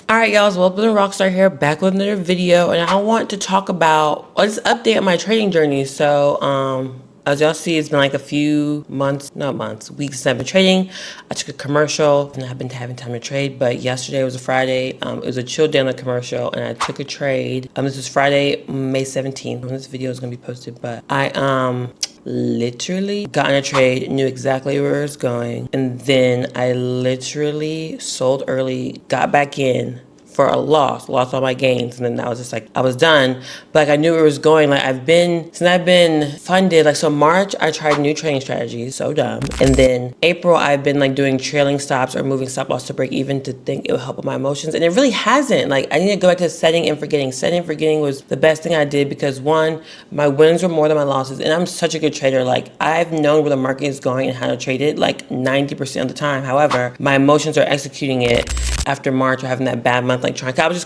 Alright y'all, so welcome to Rockstar here, back with another video, and I want to talk about, let's update my trading journey. So, as y'all see, it's been like a few months, not months, weeks since I've been trading. I took a commercial, and I've been having time to trade, but yesterday was a Friday. It was a chill day on the commercial, and I took a trade. This was Friday, May 17th, when this video is going to be posted, but I, literally got in a trade, knew exactly where it was going, and then I literally sold early, got back in for a lost all my gains, and then I was just like, I was done. But like I knew where it was going. Like since I've been funded, like so March I tried new trading strategies, so dumb. And then April I've been like doing trailing stops or moving stop loss to break even to think it would help with my emotions, and it really hasn't. Like I need to go back to setting and forgetting. Setting and forgetting was the best thing I did because one, my wins were more than my losses, and I'm such a good trader. Like I've known where the market is going and how to trade it like 90% of the time. However, my emotions are executing it after March or having that bad month, like trying. I was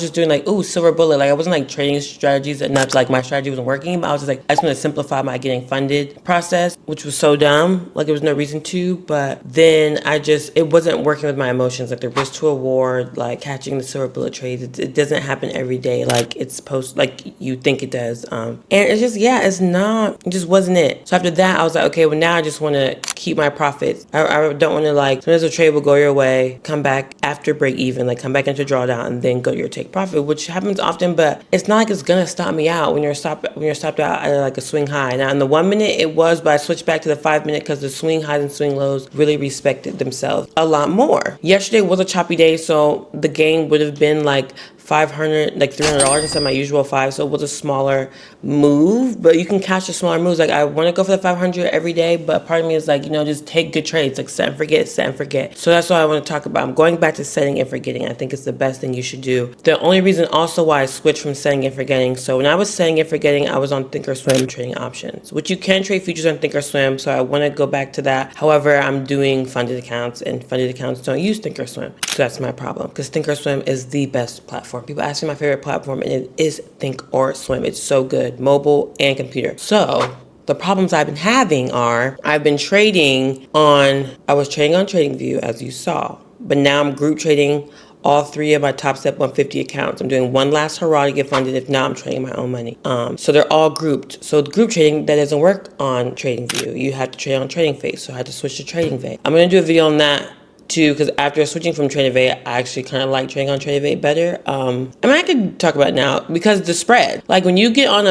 just doing like, ooh, silver bullet. Like I wasn't like trading strategies enough. Like my strategy wasn't working. But I was just like, I just want to simplify my getting funded process, which was so dumb. Like there was no reason to. But then it wasn't working with my emotions. Like the risk to reward, like catching the silver bullet trades. It doesn't happen every day. Like it's supposed, like you think it does. And it's just, yeah, it's not. It just wasn't it. So after that, I was like, okay, well now I just want to keep my profits. I don't want to like. Sometimes a trade will go your way, come back after break even, like come back into drawdown and then go to your take profit, which happens often, but it's not like it's gonna stop me out when you're stopped out at like a swing high. Now in the 1 minute it was, but I switched back to the 5 minute because the swing highs and swing lows really respected themselves a lot more. Yesterday was a choppy day, so the gain would have been like $500, like $300 instead of my usual $5, so it was a smaller move, but you can catch the smaller moves. Like I want to go for the 500 every day, but part of me is like, you know, just take good trades, like set and forget. So that's what I want to talk about. I'm going back to setting and forgetting. I think it's the best thing you should do. The only reason also why I switched from setting and forgetting, so when I was setting and forgetting, I was on Thinkorswim trading options, which you can trade futures on Thinkorswim, so I want to go back to that. However, I'm doing funded accounts, and funded accounts don't use Thinkorswim, so that's my problem, because Thinkorswim is the best platform. People ask me my favorite platform, and it is Thinkorswim. It's so good, mobile and computer. So the problems I've been having are, I was trading on TradingView, as you saw, but now I'm group trading all three of my top step 150 accounts. I'm doing one last hurrah to get funded. If not, I'm trading my own money. So they're all grouped. So the group trading, that doesn't work on TradingView. You have to trade on TradingView. So I had to switch to TradingView. I'm gonna do a video on that too, because after switching from TradingView, I actually kind of like trading on TradingView better. I mean, I could talk about it now because the spread. Like when you get on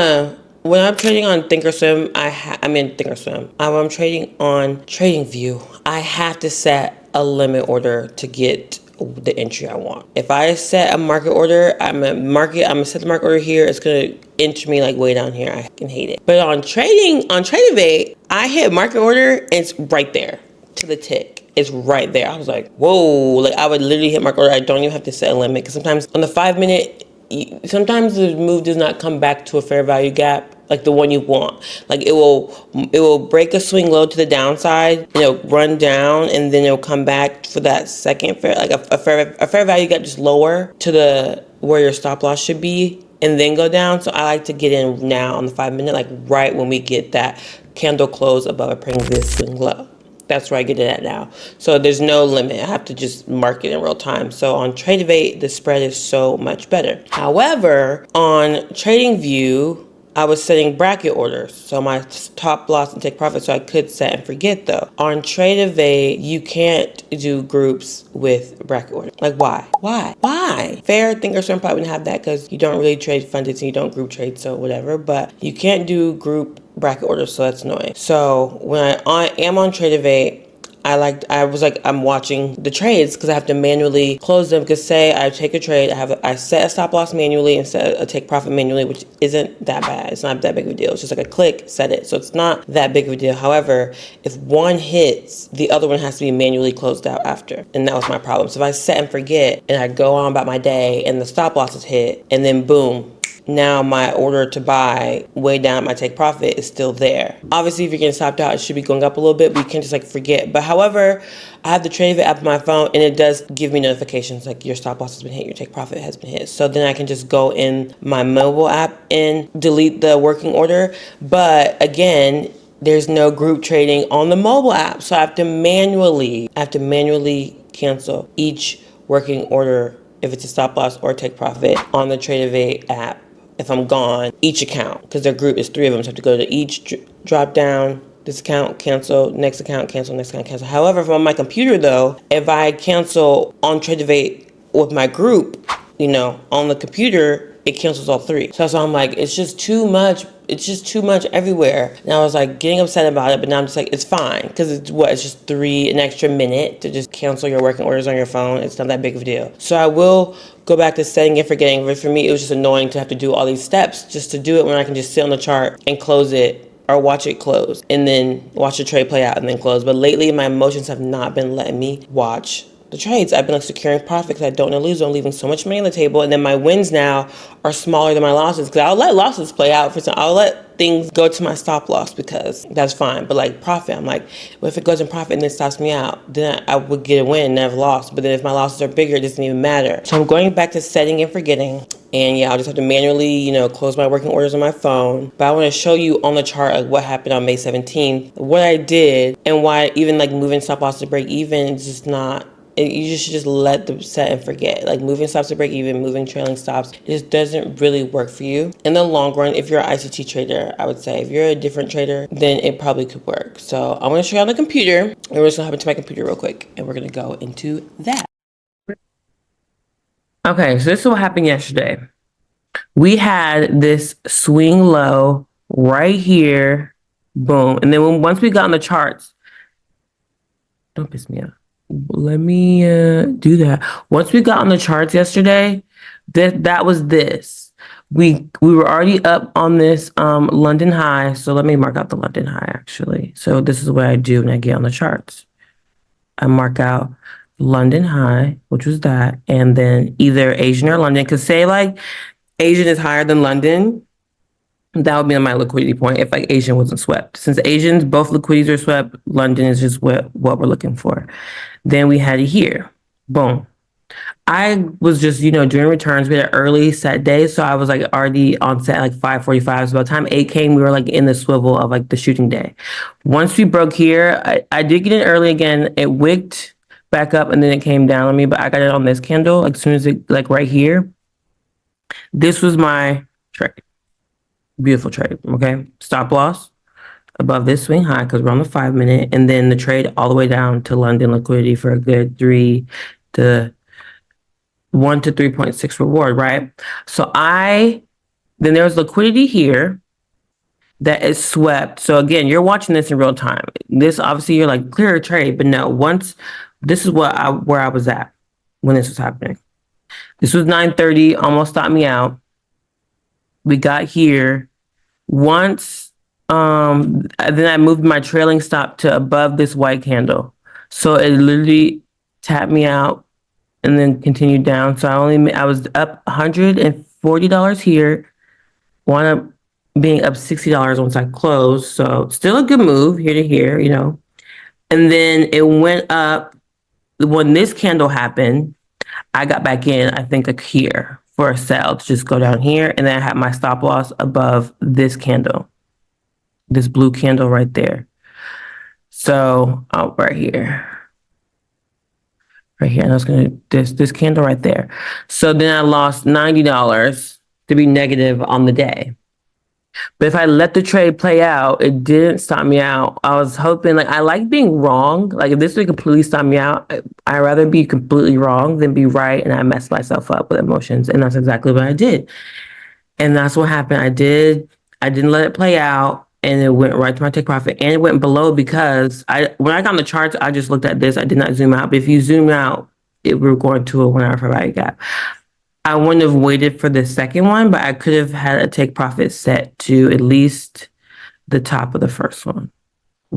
when I'm trading on Thinkorswim, when I'm trading on TradingView, I have to set a limit order to get the entry I want. If I set a market order, I'm gonna set the market order here. It's gonna enter me like way down here. I can hate it. But on TradingView, I hit market order and it's right there to the tick. It's right there. I was like, whoa, like I would literally hit market order. I don't even have to set a limit, because sometimes on the 5 minute, sometimes the move does not come back to a fair value gap, like the one you want. Like it will break a swing low to the downside, and it'll run down, and then it'll come back for that second fair, like a fair value gap just lower to where your stop loss should be, and then go down. So I like to get in now on the 5 minute, like right when we get that candle close above a previous swing low. That's where I get it at now. So there's no limit. I have to just mark it in real time. So on TradingView, the spread is so much better. However, on TradingView, I was setting bracket orders, so my top loss and take profit, so I could set and forget though. On TradingView, you can't do groups with bracket orders. Like why? Fair, Thinkorswim probably wouldn't have that because you don't really trade funded, so you don't group trade, so whatever. But you can't do group bracket orders, so that's annoying. So when I am on TradingView, I'm watching the trades because I have to manually close them. Because say I take a trade, I set a stop loss manually and set a take profit manually, which isn't that bad. It's not that big of a deal. It's just like a click, set it. So it's not that big of a deal. However, if one hits, the other one has to be manually closed out after. And that was my problem. So if I set and forget and I go on about my day and the stop loss is hit, and then boom, now my order to buy way down at my take profit is still there. Obviously, if you're getting stopped out, it should be going up a little bit, but you can't just like forget. But however, I have the TradingView app on my phone, and it does give me notifications like your stop loss has been hit, your take profit has been hit. So then I can just go in my mobile app and delete the working order. But again, there's no group trading on the mobile app, so I have to manually cancel each working order if it's a stop loss or take profit on the Trade app if I'm gone, each account, because their group is 3 of them, so I have to go to each drop down, this account, cancel, next account, cancel, next account, cancel. However, if I'm on my computer though, if I cancel on Trade with my group, on the computer, it cancels all 3. So I'm like, it's just too much. It's just too much everywhere. And I was like getting upset about it, but now I'm just like, it's fine. Because it's just an extra minute to just cancel your working orders on your phone. It's not that big of a deal. So I will go back to setting and forgetting. But for me, it was just annoying to have to do all these steps just to do it when I can just sit on the chart and close it or watch it close and then watch the trade play out and then close. But lately, my emotions have not been letting me watch the trades. I've been securing profit because I don't want to lose. I'm leaving so much money on the table, and then my wins now are smaller than my losses because I'll let losses play out for some. I'll let things go to my stop loss because that's fine. But profit, I'm like, well, if it goes in profit and then stops me out, then I would get a win and never lost. But then if my losses are bigger, it doesn't even matter. So I'm going back to setting and forgetting. And I'll just have to manually, close my working orders on my phone. But I want to show you on the chart what happened on May 17th, what I did, and why even moving stop loss to break even is just not. You should just let the set and forget. Moving stops to break even, moving trailing stops, it just doesn't really work for you. In the long run, if you're an ICT trader, I would say if you're a different trader, then it probably could work. So I'm going to show you on the computer, and we're just going to hop into my computer real quick, and we're going to go into that. Okay, so this is what happened yesterday. We had this swing low right here, boom. And then once we got on the charts, don't piss me off. Let me do that. Once we got on the charts yesterday, that was this. We were already up on this London high. So let me mark out the London high actually. So this is what I do when I get on the charts. I mark out London high, which was that, and then either Asian or London. Because say Asian is higher than London, that would be on my liquidity point if Asian wasn't swept. Since Asians, both liquidities are swept, London is just what we're looking for. Then we had it here. Boom. I was just, doing returns. We had an early set day, so I was already on set at 5:45. So by the time 8 came, we were in the swivel of the shooting day. Once we broke here, I did get in early again. It wicked back up and then it came down on me, but I got it on this candle as soon as it right here. This was my trade. Beautiful trade. Okay. Stop loss above this swing high because we're on the 5-minute, and then the trade all the way down to London liquidity for a good 1 to 3.6 reward, right? So then there's liquidity here that is swept. So again, you're watching this in real time. This obviously you're clear trade, but no, this is where I was at when this was happening. This was 9:30, almost stopped me out. We got here. Once then I moved my trailing stop to above this white candle. So it literally tapped me out and then continued down. So I was up $140 here. Wound up being up $60 once I closed. So still a good move here to here, And then it went up. When this candle happened, I got back in, I think here for a sell to just go down here. And then I had my stop loss above this candle, this blue candle right there. So right here. And I was going to, this candle right there. So then I lost $90 to be negative on the day. But if I let the trade play out, it didn't stop me out. I was hoping, I like being wrong. If this would completely stop me out, I'd rather be completely wrong than be right, and I messed myself up with emotions. And that's exactly what I did. And that's what happened. I didn't let it play out, and it went right to my take profit. And it went below because when I got on the charts, I just looked at this. I did not zoom out. But if you zoom out, we were going to a 1 hour fair value gap. I wouldn't have waited for the second one, but I could have had a take profit set to at least the top of the first one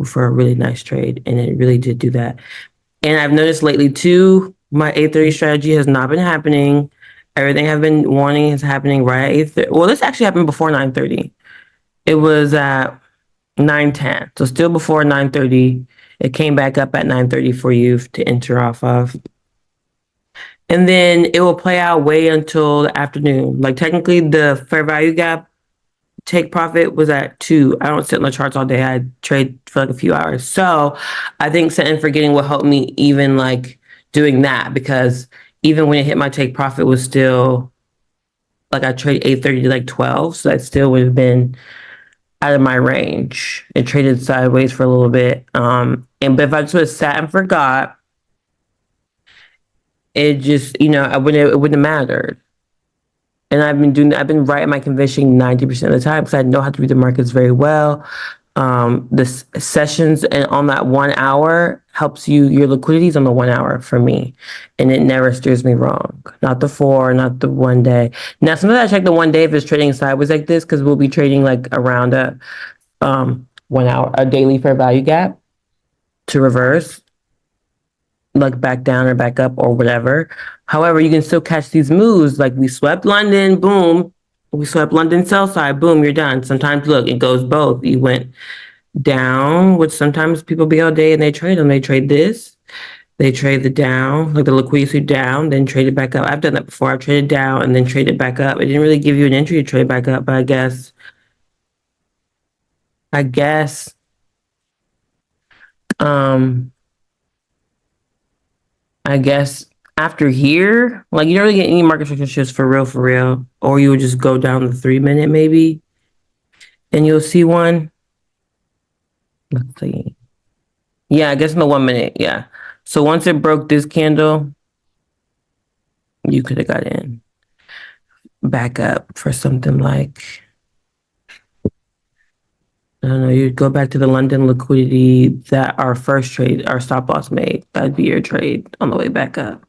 for a really nice trade. And it really did do that. And I've noticed lately too, my 8:30 strategy has not been happening. Everything I've been wanting is happening right at 8:30. Well, this actually happened before 9:30. It was at 9:10. So still before 9:30. It came back up at 9:30 for you to enter off of. And then it will play out way until the afternoon. Technically the fair value gap take profit was at 2. I don't sit on the charts all day. I trade for a few hours. So I think setting and forgetting will help me even doing that because Even when it hit my take profit was still like I trade 8:30 to like 12, so that still would have been out of my range. It traded sideways for a little bit. And but if I just would have sat and forgot, it just, it wouldn't have mattered. And I've been right in my conviction 90% of the time because I know how to read the markets very well. The sessions and on that 1 hour helps you, your liquidity is on the 1 hour for me. And it never steers me wrong. Not the 4, not the 1 day. Now, sometimes I check the 1 day if it's trading sideways like this because we'll be trading like around a 1 hour, a daily fair value gap to reverse, like back down or back up or whatever. However, you can still catch these moves. Like we swept London, boom. We swept London sell side, boom, you're done. Sometimes, look, it goes both. You went down, which sometimes people be all day and they trade them. They trade this, they trade the down, like the liquidity down, then trade it back up. I've done that before. I've traded down and then traded back up. It didn't really give you an entry to trade back up, but I guess, um, I guess after here, like you don't really get any market structure shifts for real. Or you would just go down the 3 minute maybe, and you'll see one. Let's see. Yeah, I guess in the 1 minute, yeah. So once it broke this candle, you could have got in back up for something like, I don't know, you'd go back to the London liquidity that our first trade, our stop loss made. That'd be your trade on the way back up.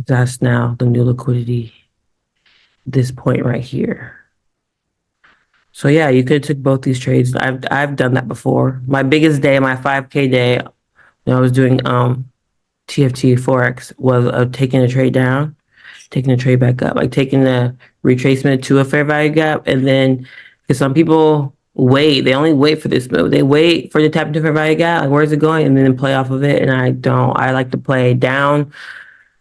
That's now the new liquidity, this point right here. So yeah, you could have took both these trades. I've done that before. My biggest day, my 5K day, when I was doing TFT Forex, was taking a trade down, taking a trade back up, like taking the retracement to a fair value gap, and then because some people wait, they only wait for this move. They wait for the tap into fair value gap, like where's it going, and then play off of it. And I don't. I like to play down.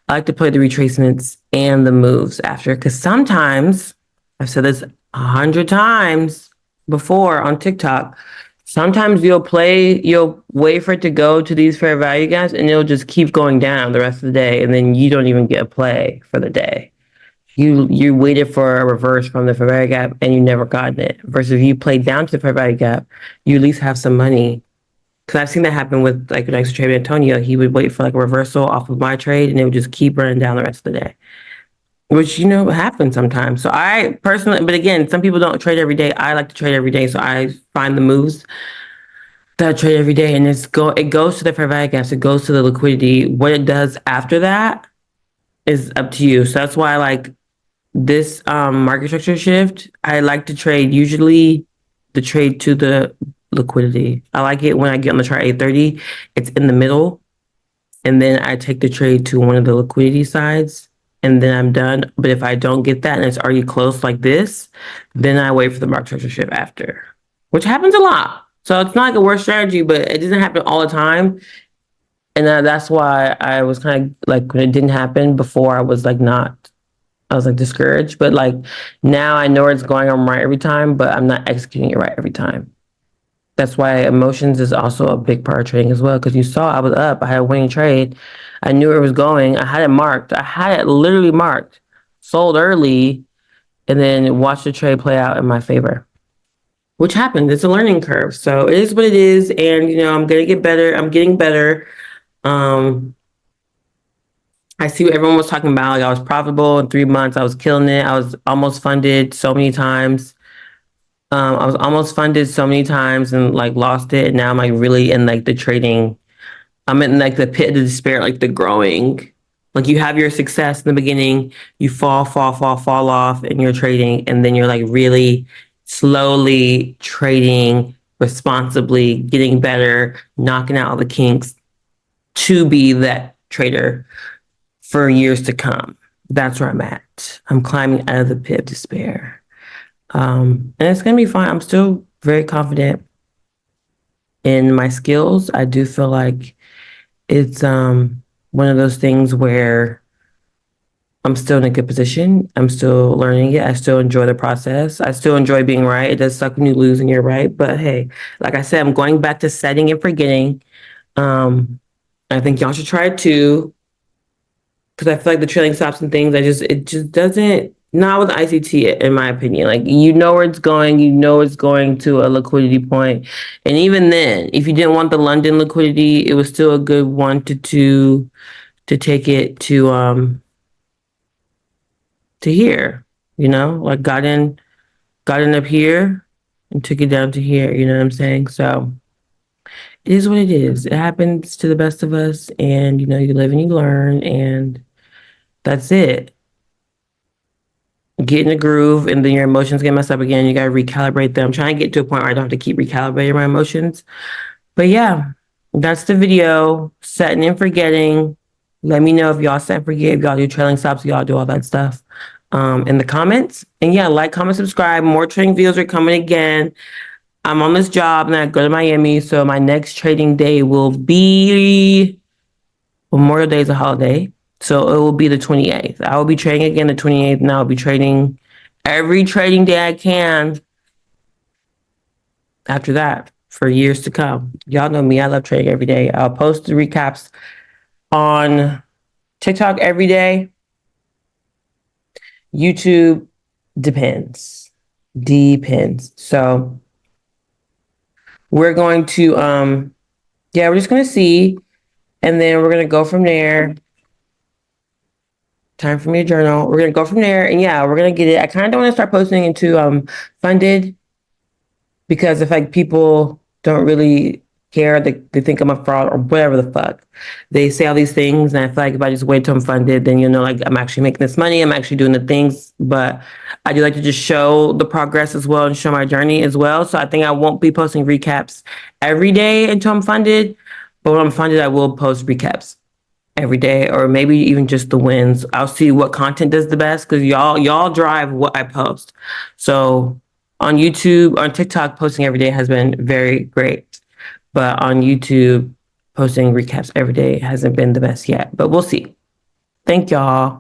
I like to play the retracements and the moves after, because sometimes, I've said this 100 times before on TikTok, sometimes you'll wait for it to go to these fair value gaps and it'll just keep going down the rest of the day. And then you don't even get a play for the day. You waited for a reverse from the fair value gap and you never gotten it. Versus if you played down to the fair value gap, you at least have some money. Because I've seen that happen with like when I used to trade with Antonio. He would wait for like a reversal off of my trade and it would just keep running down the rest of the day, which happens sometimes. So I personally, but again, some people don't trade every day. I like to trade every day, so I find the moves that I trade every day, and it goes to the fair value gaps. It goes to the liquidity. What it does after that is up to you. So that's why I like this market structure shift. I like to trade usually the trade to the liquidity. I like it when I get on the chart 8:30. It's in the middle, and then I take the trade to one of the liquidity sides, and then I'm done. But if I don't get that and it's already close like this, then I wait for the market structure shift after, which happens a lot. So it's not like a worse strategy, but it doesn't happen all the time. And that's why I was kind of like, when it didn't happen before, I was like discouraged. But like now I know where it's going. I'm right every time, but I'm not executing it right every time. That's why emotions is also a big part of trading as well. Because you saw I was up, I had a winning trade, I knew where it was going, I had it marked, I had it literally marked, sold early, and then watched the trade play out in my favor, which happened. It's a learning curve, so it is what it is, and I'm gonna get better. I'm getting better. I see what everyone was talking about. Like I was profitable in 3 months. I was killing it. I was almost funded so many times. I was almost funded so many times and like lost it. And now I'm like really in like the trading. I'm in like the pit of despair, like the growing. Like you have your success in the beginning, you fall off in your trading, and then you're like really slowly trading responsibly, getting better, knocking out all the kinks to be that trader for years to come. That's where I'm at. I'm climbing out of the pit of despair. And it's gonna be fine. I'm still very confident in my skills. I do feel like it's one of those things where I'm still in a good position. I'm still learning it. I still enjoy the process. I still enjoy being right. It does suck when you lose and you're right. But hey, like I said, I'm going back to setting and forgetting. I I think y'all should try it too. Because I feel like the trailing stops and things, it just doesn't, not with ICT, in my opinion. Like, you know where it's going, you know it's going to a liquidity point. And even then, if you didn't want the London liquidity, it was still a good 1 to 2 to take it to here, like got in up here and took it down to here, you know what I'm saying? So it is what it is. It happens to the best of us, and you live and you learn, and that's it. Get in the groove, and then your emotions get messed up again. You got to recalibrate them. I'm trying to get to a point where I don't have to keep recalibrating my emotions. But yeah, that's the video. Setting and forgetting. Let me know if y'all set and forget, if y'all do trailing stops, if y'all do all that stuff in the comments. And yeah, like, comment, subscribe. More trading videos are coming again. I'm on this job and I go to Miami, so my next trading day will be Memorial Day is a holiday. So it will be the 28th. I will be trading again the 28th, and I'll be trading every trading day I can after that for years to come. Y'all know me. I love trading every day. I'll post the recaps on TikTok every day. YouTube depends. Depends. So we're going to, yeah, we're just going to see. And then we're going to go from there. Time for me to journal. We're going to go from there. And yeah, we're going to get it. I kind of don't want to start posting into funded, because if like people don't really care, they think I'm a fraud or whatever the fuck. They say all these things, and I feel like if I just wait till I'm funded, then like I'm actually making this money, I'm actually doing the things. But I do like to just show the progress as well and show my journey as well. So I think I won't be posting recaps every day until I'm funded. But when I'm funded, I will post recaps every day, or maybe even just the wins. I'll see what content does the best, because y'all drive what I post. So on YouTube, on TikTok, posting every day has been very great. But on YouTube, posting recaps every day hasn't been the best yet. But we'll see. Thank y'all.